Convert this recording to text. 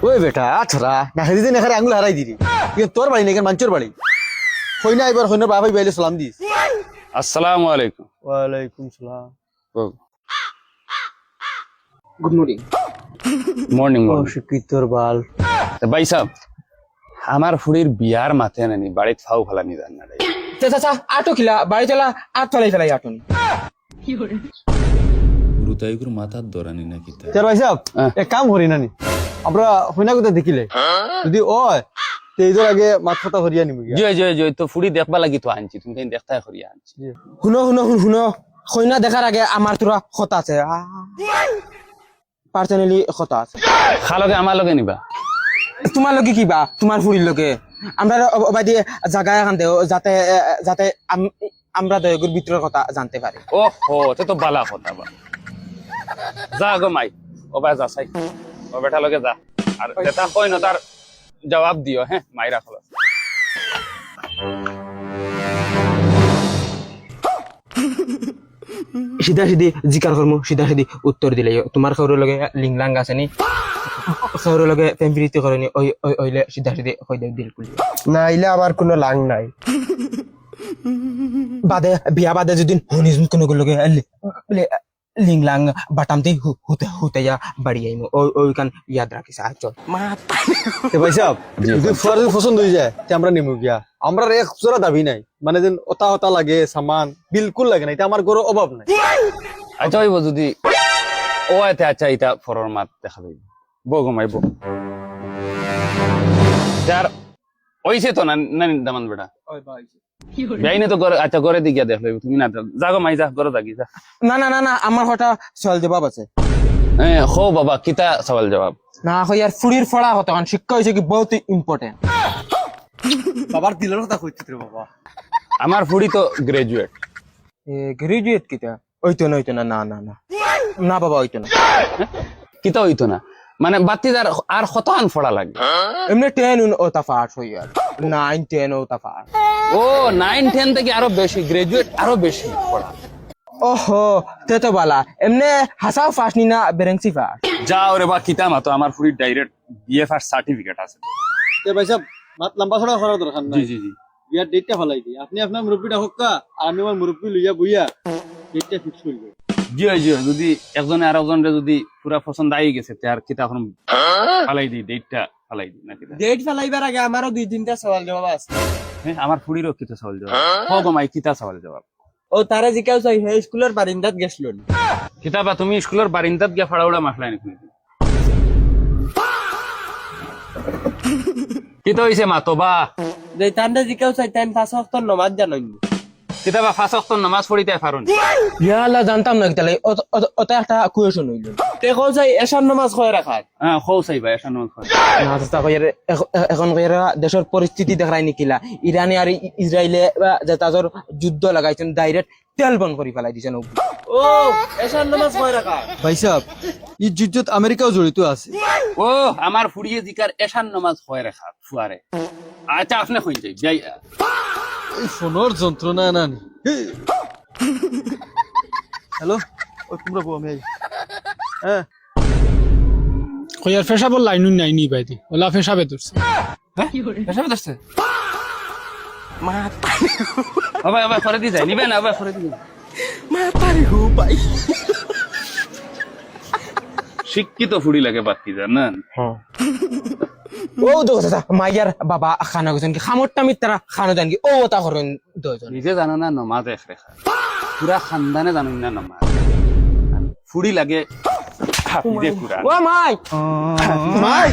ওই বেটা আছরা না হেদি দিন এখানে আঙুল হারাই দিলি তোর বাড়ি নাকি মাঞ্চর বাড়ি হই না এবার হইনা বাবাই বাইলে সালাম দিস। আসসালামু আলাইকুম। ওয়ালাইকুম সালাম। Good morning. মর্নিং ও শিক্ষিতর বাল ভাই সাহেব, আমার ফুড়ির বিয়ার মাথে নানি বাড়িত ফাউ ফালানি জান না চাচা আটো খিলা বাড়ি চলা আট ফেলাই ফেলাই আটনি। গুরুতাইগুর মাথার দরানি নাকি তা চার ভাই সাহেব এক কাম করি নানি আমরা হইনা কোথায় দেখিলে যদি ওই তেইজোর আগে মাথা কথা হরিয়া নিবি জয় জয় জয় তো ফুড়ি দেখবা লাগি তো আনছি, তুমি দেখতে করিয়া আনছি। শুনো শুনো শুনো কইনা দেখার আগে আমার তোরা কথা আছে, পার্সোনালি কথা আছে। খালকে আমার লগে নিবা? তোমার লগে কিবা তোমার ফুরির লগে আমরা অবাদি জায়গা এখান দেও যাতে যাতে আমরা দয়গুর ভিতরের কথা জানতে পারি। ও হো তে তো বালা কথা বা যা গো মাই ও বা যা সাই ও বেটা লগে যা আর যেটা কই না তার জবাব দিও। হ্যাঁ মাইরা খলো সিধা সিধি জিকার কর্ম সিধা সিধি উত্তর দিলে তোমার খবরের লগে লিংলাং আছে নি খবরের লগে প্রেমপ্রীতি করেনি ওই ওইলে সিধা সিধি কই দেব দিল কুলি না ইলে আমার কোনো লাং নাই বাদে বিয়া বাদে যদি হনিজ কোনো লগে লিংলাং বাটামতে হুতে হুতেয়া বাড়ি আইমু ওই কান ইয়াদ রাখিস চল এ ভাই সাহেব যদি ফুয়ার পছন্দ হয়ে যায় তে আমরা নিমু গিয়া আমরা এক জোড়া দাবি নাই মানে যেন ওতা ওতা লাগে সামান বিলকুল লাগে না এটা আমার গরো অভাব নাই। আচ্ছা হইব যদি ও এতে আচ্ছা এটা ফরর মাত দেখা যাইব বো গো মাই বো যার ওইছে তো না নানি দামান বেটা বেআইনে তো ঘরে আচ্ছা ঘরে দিকে দেখলে তুমি না যাগো মাই যা ঘরে যাগি যা। না না না না আমার হঠাৎ সওয়াল জবাব আছে। হ্যাঁ হো বাবা কিতা সওয়াল জবাব? না হইয়ার ফুড়ির ফড়া হতো কারণ শিক্ষা হয়েছে কি বহুত ইম্পর্টেন্ট। বাবার দিলের কথা কইছিস রে বাবা। আমার ফুড়ি তো গ্রাজুয়েট। গ্রাজুয়েট কিটা ওইতো না ওইতো না না না না না বাবা ওইতো না কিতা হইতো না মানে বাতিদার আর কত আন ফড়া লাগে? এমনি 10 ও তাফাট হইয়ার 9 10 ও তাফাট। ও 9 10 থেকে আরো বেশি গ্রাজুয়েট আরো বেশি পড়া। ওহো তে তো বালা এমনি হাসাও ফাস নি না বেরেংসি ফাস যাও রে বা কিতা মাতো আমার ফুড়ি ডাইরেক্ট বিএফআর সার্টিফিকেট আছে। এ ভাই সাহেব মাত লম্বা ছড়া করার দরকার জি নাই জি জি বিয়ার ডেটটা ফলাই দিই আপনি আপনার মুরব্বিটা হোক্কা আর আমি আমার মুরব্বি লইয়া বইয়া ডেটটা ফিক্স করি দেব। জি জি যদি একজনে আর একজনের যদি পুরা পছন্দ আই গেছে তে আর কিতা এখন ফালাই দিই ডেটটা ফালাই দিই না কিতা? ডেট ফেলাইবার আগে আমারও 2-3টা সওয়াল জবাব আছে। হ্যাঁ আমার ফুড়িরও কিতা সওয়াল জবাব? হো গো মাই কিতা সওয়াল জবাব? ও তারা জিকাও চাই হে স্কুলের বারিন্দাত গেছিল কিতা বা তুমি স্কুলের বারিন্দাত গিয়া ফাড়াউড়া মাখলাই নাকি? কিতা হইছে মাতো বা যে তান্ডা জিকাও চাই তাই 5 ওয়াক্ত নামাজ জানেন কিতা বা 5 ওয়াক্ত নামাজ পড়িতে পারুন? ইয়া আল্লাহ জানতাম না কিতালে ওটা একটা কুয়েশন হইল তে কও চাই এশার নামাজ কয় রাখাত হ্যাঁ খৌ চাইবা এসা নামাজ পড়া না তো কইরে এখন কইরা দেশের পরিস্থিতি দেখাই নিকিলা ইরানে আর ইসরায়েলে যে তাজর যুদ্ধ লাগাইছেন ডাইরেক্ট তেল বন্ধ করে ফেলাই দিছেন ও এশার নামাজ কয় রাখাত। ভাই সাহেব এই যুদ্ধত আমেরিকাও জড়িত আছে। ও আমার ফুড়িয়ে জিকার এশার নামাজ হয় রেখা ফুয়ারে। আচ্ছা আপনি কই যাই যাই এই ফোনের যন্ত্রণা নানি। হ্যালো ও তোমরা বউ আমি হ্যাঁ কইয়ার ফেসাবর লাইন নাই নি বাইদি ওলা ফেসাবে ধরছে এসব দস্তে বাবা বাবা করে দি যাই নিবে না বাবা করে দি শিক্ষিত ফুড়ি লাগে বাতি জানেন? ও তো কথা মাইয়ার বাবা খানা গেছেন কি খামরটা মিত্রা খানো দেন কি ও তা করেন দুজন নিজে জানো না নমাজ এক রেখা পুরা খানদানে জানো না নমাজ ফুড়ি লাগে হাফিজে কুরআন। ও মাই মাই